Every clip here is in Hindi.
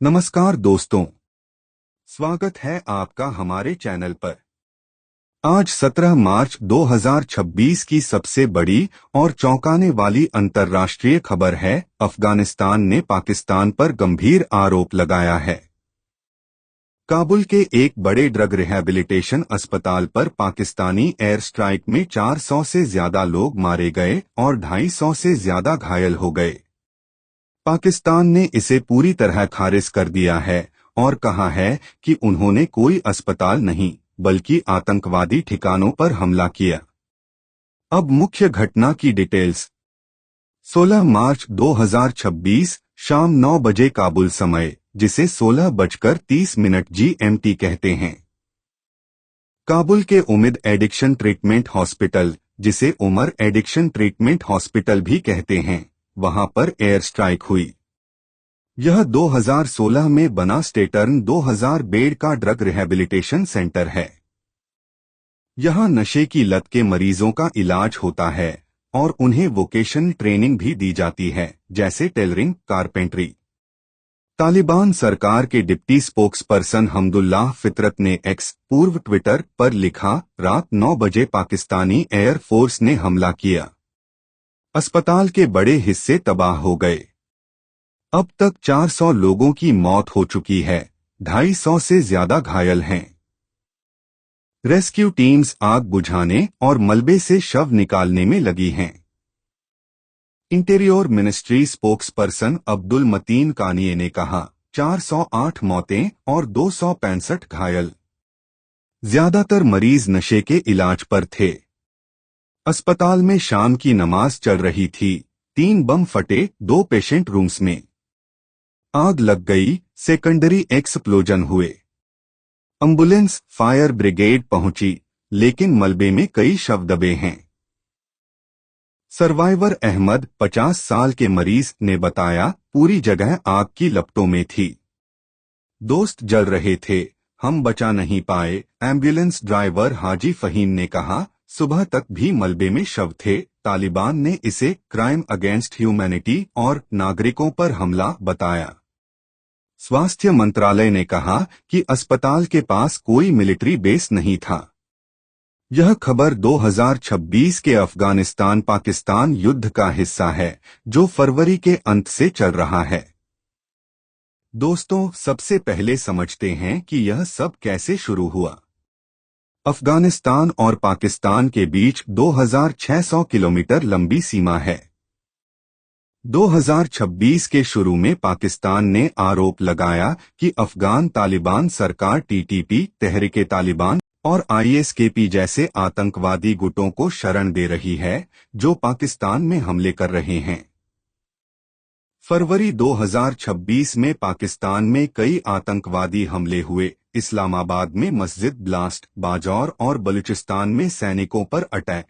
नमस्कार दोस्तों, स्वागत है आपका हमारे चैनल पर। आज 17 मार्च 2026 की सबसे बड़ी और चौंकाने वाली अंतर्राष्ट्रीय खबर है। अफगानिस्तान ने पाकिस्तान पर गंभीर आरोप लगाया है। काबुल के एक बड़े ड्रग रिहैबिलिटेशन अस्पताल पर पाकिस्तानी एयर स्ट्राइक में 400 से ज्यादा लोग मारे गए और 250 से ज्यादा घायल हो गए। पाकिस्तान ने इसे पूरी तरह खारिज कर दिया है और कहा है कि उन्होंने कोई अस्पताल नहीं बल्कि आतंकवादी ठिकानों पर हमला किया। अब मुख्य घटना की डिटेल्स। 16 मार्च 2026 शाम 9 बजे काबुल समय, जिसे 16:30 GMT कहते हैं, काबुल के उमिद एडिक्शन ट्रीटमेंट हॉस्पिटल, जिसे उमर एडिक्शन ट्रीटमेंट हॉस्पिटल भी कहते हैं, वहां पर एयर स्ट्राइक हुई। यह 2016 में बना स्टेटर्न 2000 बेड का ड्रग रिहैबिलिटेशन सेंटर है। यहां नशे की लत के मरीजों का इलाज होता है और उन्हें वोकेशनल ट्रेनिंग भी दी जाती है, जैसे टेलरिंग, कारपेंटरी। तालिबान सरकार के डिप्टी स्पोक्सपर्सन हमदुल्लाह फितरत ने एक्स पूर्व ट्विटर पर लिखा, रात 9 बजे पाकिस्तानी एयर फोर्स ने हमला किया। अस्पताल के बड़े हिस्से तबाह हो गए। अब तक 400 लोगों की मौत हो चुकी है, 250 से ज्यादा घायल हैं। रेस्क्यू टीम्स आग बुझाने और मलबे से शव निकालने में लगी हैं। Interior ministry spokesperson Abdul Mateen Qani ने कहा, 408 मौतें और 265 घायल। ज्यादातर मरीज नशे के इलाज पर थे। अस्पताल में शाम की नमाज चल रही थी। 3 बम फटे 2 पेशेंट रूम्स में। आग लग गई, सेकेंडरी एक्सप्लोजन हुए। एम्बुलेंस, फायर ब्रिगेड पहुंची, लेकिन मलबे में कई शव दबे हैं। सर्वाइवर अहमद, 50 साल के मरीज, ने बताया, पूरी जगह आग की लपटों में थी। दोस्त जल रहे थे, हम बचा नहीं पाए। एम्बुलेंस ड्राइवर हाजी फहीम ने कहा, सुबह तक भी मलबे में शव थे। तालिबान ने इसे क्राइम अगेंस्ट ह्यूमैनिटी और नागरिकों पर हमला बताया। स्वास्थ्य मंत्रालय ने कहा कि अस्पताल के पास कोई मिलिट्री बेस नहीं था। यह खबर 2026 के अफगानिस्तान पाकिस्तान युद्ध का हिस्सा है, जो फरवरी के अंत से चल रहा है। दोस्तों, सबसे पहले समझते हैं कि यह सब कैसे शुरू हुआ। अफगानिस्तान और पाकिस्तान के बीच 2600 किलोमीटर लंबी सीमा है। 2026 के शुरू में पाकिस्तान ने आरोप लगाया कि अफगान तालिबान सरकार टीटीपी, तहरीके तालिबान और आईएसकेपी जैसे आतंकवादी गुटों को शरण दे रही है, जो पाकिस्तान में हमले कर रहे हैं। फरवरी 2026 में पाकिस्तान में कई आतंकवादी हमले हुए। इस्लामाबाद में मस्जिद ब्लास्ट, बाजौर और बलूचिस्तान में सैनिकों पर अटैक।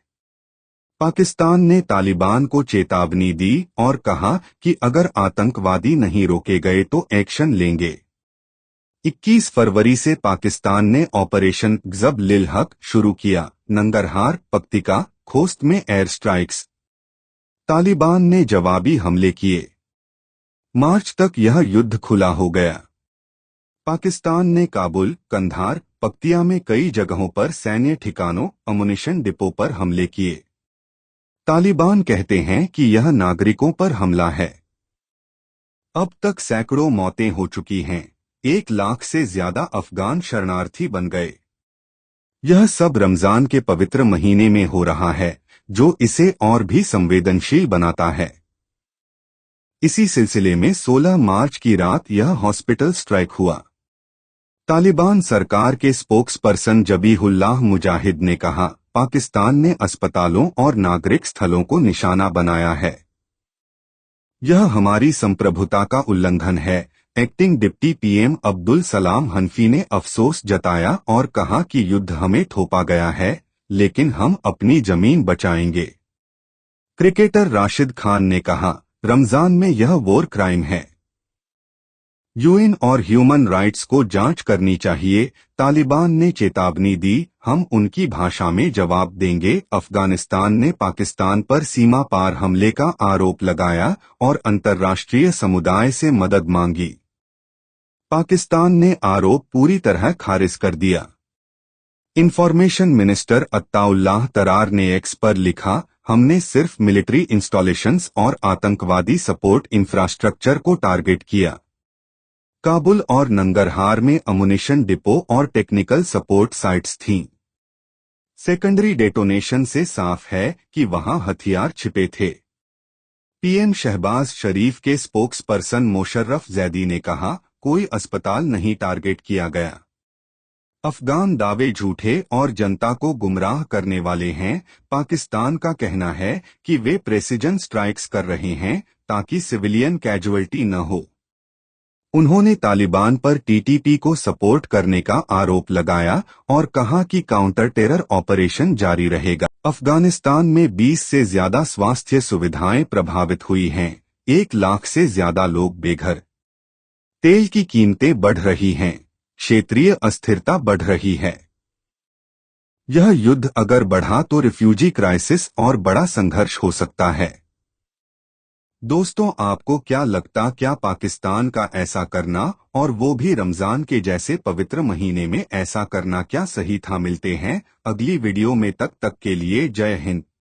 पाकिस्तान ने तालिबान को चेतावनी दी और कहा कि अगर आतंकवादी नहीं रोके गए तो एक्शन लेंगे। 21 फरवरी से पाकिस्तान ने ऑपरेशन ज़ब-लिल-हक शुरू किया। नंगरहार, पक्तिका, खोस्त में एयर स्ट्राइक्स। तालिबान ने जवाबी हमले किए। मार्च तक यह युद्ध खुला हो गया। पाकिस्तान ने काबुल, कंधार, पक्तिया में कई जगहों पर सैन्य ठिकानों, अमुनिशन डिपो पर हमले किए। तालिबान कहते हैं कि यह नागरिकों पर हमला है। अब तक सैकड़ों मौतें हो चुकी हैं। 1 लाख से ज्यादा अफगान शरणार्थी बन गए। यह सब रमजान के पवित्र महीने में हो रहा है, जो इसे और भी संवेदनशील बनाता है। इसी सिलसिले में 16 मार्च की रात यह हॉस्पिटल स्ट्राइक हुआ। तालिबान सरकार के स्पोक्सपर्सन जबीहुल्लाह मुजाहिद ने कहा, पाकिस्तान ने अस्पतालों और नागरिक स्थलों को निशाना बनाया है। यह हमारी संप्रभुता का उल्लंघन है। Acting deputy PM Abdul Salam हनफी ने अफसोस जताया और कहा कि युद्ध हमें थोपा गया है, लेकिन हम अपनी जमीन बचाएंगे। क्रिकेटर राशिद खान ने कहा, रमजान में यह वॉर क्राइम है। यूएन और ह्यूमन राइट्स को जांच करनी चाहिए। तालिबान ने चेतावनी दी, हम उनकी भाषा में जवाब देंगे। अफगानिस्तान ने पाकिस्तान पर सीमा पार हमले का आरोप लगाया और अंतर्राष्ट्रीय समुदाय से मदद मांगी। पाकिस्तान ने आरोप पूरी तरह खारिज कर दिया। इंफॉर्मेशन मिनिस्टर अत्ताउल्लाह तरार ने एक्स पर लिखा, हमने सिर्फ मिलिट्री इंस्टॉलेशंस और आतंकवादी सपोर्ट इंफ्रास्ट्रक्चर को टारगेट किया। काबुल और नंगरहार में अमुनिशन डिपो और टेक्निकल सपोर्ट साइट्स थीं। सेकेंडरी डेटोनेशन से साफ है कि वहां हथियार छिपे थे। पीएम शहबाज शरीफ के स्पोक्स पर्सन मोशर्रफ जैदी ने कहा, कोई अस्पताल नहीं टारगेट किया गया। अफगान दावे झूठे और जनता को गुमराह करने वाले हैं। पाकिस्तान का कहना है कि वे प्रेसिजन स्ट्राइक्स कर रहे हैं ताकि सिविलियन कैजुअल्टी न हो। उन्होंने तालिबान पर टीटीपी को सपोर्ट करने का आरोप लगाया और कहा कि काउंटर टेरर ऑपरेशन जारी रहेगा। अफगानिस्तान में 20 से ज्यादा स्वास्थ्य सुविधाएं प्रभावित हुई हैं। 1 लाख से ज्यादा लोग बेघर। तेल की कीमतें बढ़ रही हैं। क्षेत्रीय अस्थिरता बढ़ रही है। यह युद्ध अगर बढ़ा तो रिफ्यूजी क्राइसिस और बड़ा संघर्ष हो सकता है। दोस्तों, आपको क्या लगता, क्या पाकिस्तान का ऐसा करना, और वो भी रमजान के जैसे पवित्र महीने में ऐसा करना, क्या सही था? मिलते हैं अगली वीडियो में, तब तक के लिए जय हिंद।